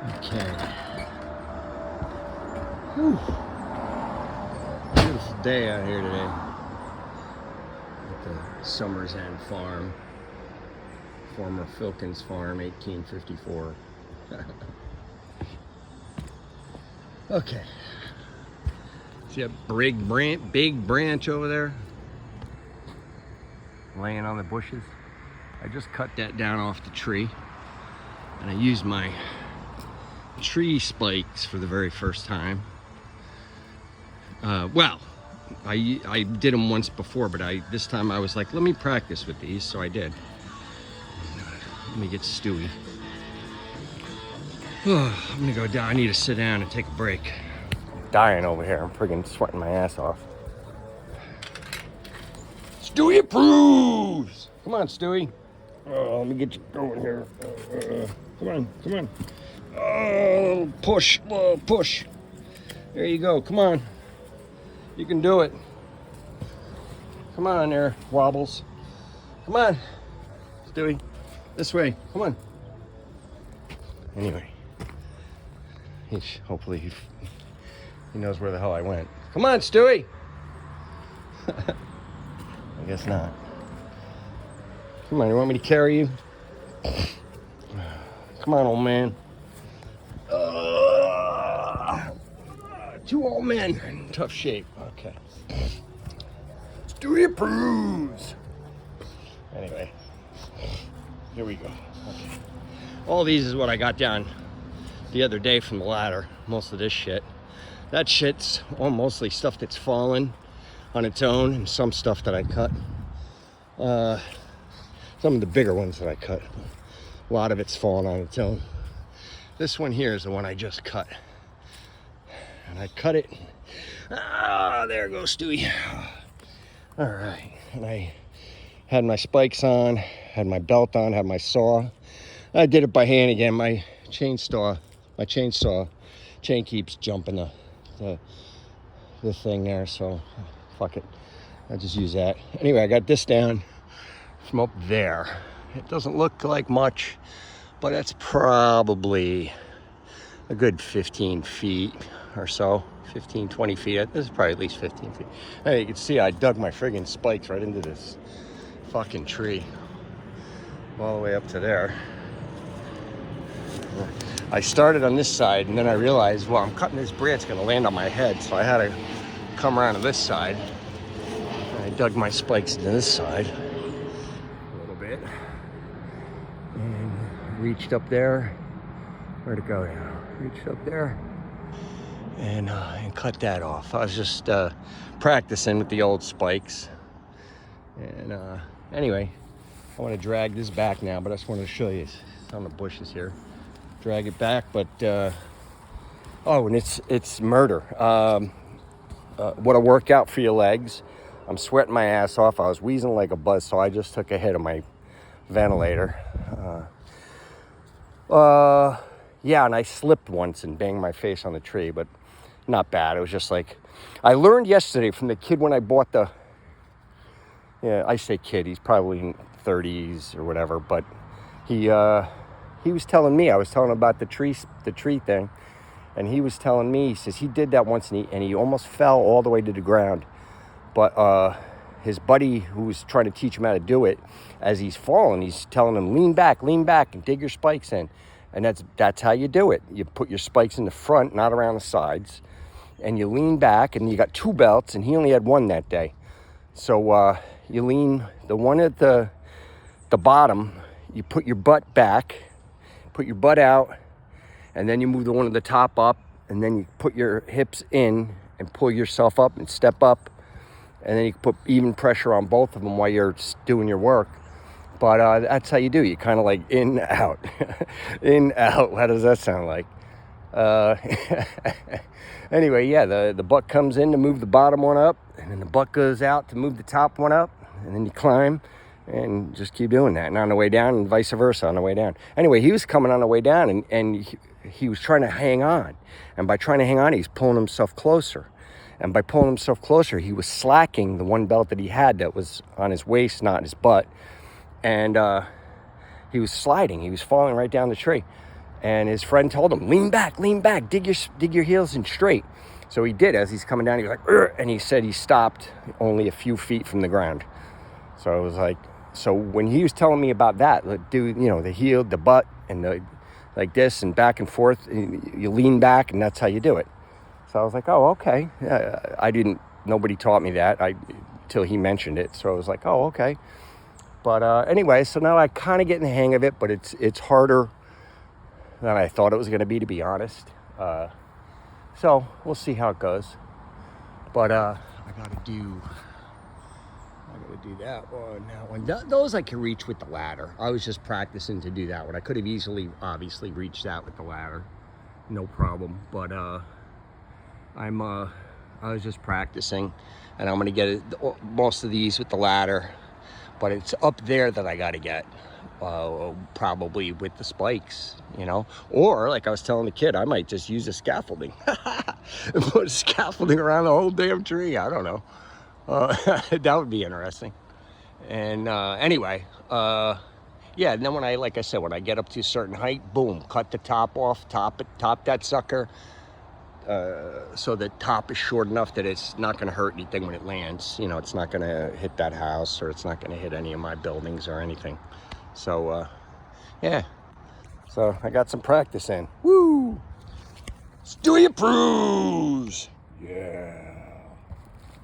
Okay. Whew. Beautiful day out here today at the Summers End Farm, former Filkins Farm, 1854. Okay. See that big branch over there laying on the bushes? I just cut that down off the tree, and I used my tree spikes for the very first time. Well, I did them once before, but this time I was like, let me practice with these, so I did. Let me get Stewie. I'm gonna go down. I need to sit down and take a break. I'm dying over here. I'm friggin' sweating my ass off. Stewie approves! Come on, Stewie. Oh, let me get you going here. Come on. Oh, push, push. There you go. Come on. You can do it. Come on there, Wobbles. Come on, Stewie. This way. Come on. Anyway, hopefully he knows where the hell I went. Come on, Stewie. I guess not. Come on, you want me to carry you? Come on, old man. Two old men in tough shape. Okay. Stewie approves. Anyway, here we go. Okay. All these is what I got down the other day from the ladder. Most of this shit. That shit's all mostly stuff that's fallen on its own, and some stuff that I cut. Some of the bigger ones that I cut. A lot of it's fallen on its own. This one here is the one I just cut. And I cut it. There goes Stewie. All right. And I had my spikes on, had my belt on, had my saw. I did it by hand again. My chainsaw chain keeps jumping the thing there, so fuck it. I'll just use that. Anyway, I got this down from up there. It doesn't look like much, but that's probably a good 15 feet or so. 15, 20 feet. This is probably at least 15 feet. Hey, you can see I dug my friggin' spikes right into this fucking tree. All the way up to there. I started on this side, and then I realized, well, I'm cutting this branch, it's gonna land on my head, so I had to come around to this side. And I dug my spikes into this side a little bit. And reached up there. Where'd it go now? Reached up there and cut that off. I was just practicing with the old spikes. And anyway, I want to drag this back now, but I just wanted to show you. It's on the bushes here. Drag it back, but oh, and it's murder. What a workout for your legs. I'm sweating my ass off. I was wheezing like a buzz, so I just took a hit of my ventilator. Yeah, and I slipped once and banged my face on the tree, but not bad. It was just like, I learned yesterday from the kid when I bought I say kid, he's probably in 30s or whatever, but he was telling me, I was telling him about the tree thing, and he was telling me, he says he did that once and he almost fell all the way to the ground, but his buddy who was trying to teach him how to do it, as he's falling, he's telling him, lean back and dig your spikes in. And that's how you do it. You put your spikes in the front, not around the sides, and you lean back, and you got two belts, and he only had one that day. So you lean the one at the bottom, you put your butt back, put your butt out, and then you move the one at the top up, and then you put your hips in and pull yourself up and step up, and then you put even pressure on both of them while you're doing your work. But that's how you do. You kind of like in, out, in, out. How does that sound like? Anyway, yeah, the butt comes in to move the bottom one up, and then the butt goes out to move the top one up, and then you climb and just keep doing that. And on the way down, and vice versa on the way down. Anyway, he was coming on the way down, and he was trying to hang on. And by trying to hang on, he's pulling himself closer. And by pulling himself closer, he was slacking the one belt that he had that was on his waist, not his butt. And he was sliding. He was falling right down the tree. And his friend told him, lean back, dig your heels in straight. So he did. As he's coming down, he was like, "Ugh," and he said he stopped only a few feet from the ground. So I was like, so when he was telling me about that, like, dude, you know, the heel, the butt, and the like this and back and forth, and you lean back, and that's how you do it. So I was like, oh, okay. Nobody taught me that till he mentioned it. So I was like, oh, okay. But anyway, so now I kind of get in the hang of it, but it's harder than I thought it was going to be honest. So we'll see how it goes. But I gotta do that one. Those I can reach with the ladder. I was just practicing to do that one. I could have easily, obviously, reached that with the ladder, no problem. But I was just practicing, and I'm gonna get most of these with the ladder. But it's up there that I gotta get, probably with the spikes, you know. Or like I was telling the kid, I might just use the scaffolding and put scaffolding around the whole damn tree. I don't know. That would be interesting. And anyway, yeah. And then when like I said, when I get up to a certain height, boom, cut the top off, top that sucker, so the top is short enough that it's not going to hurt anything when it lands. You know, it's not going to hit that house, or it's not going to hit any of my buildings or anything. So yeah. So I got some practice in. Woo! STEWIE approves. Yeah.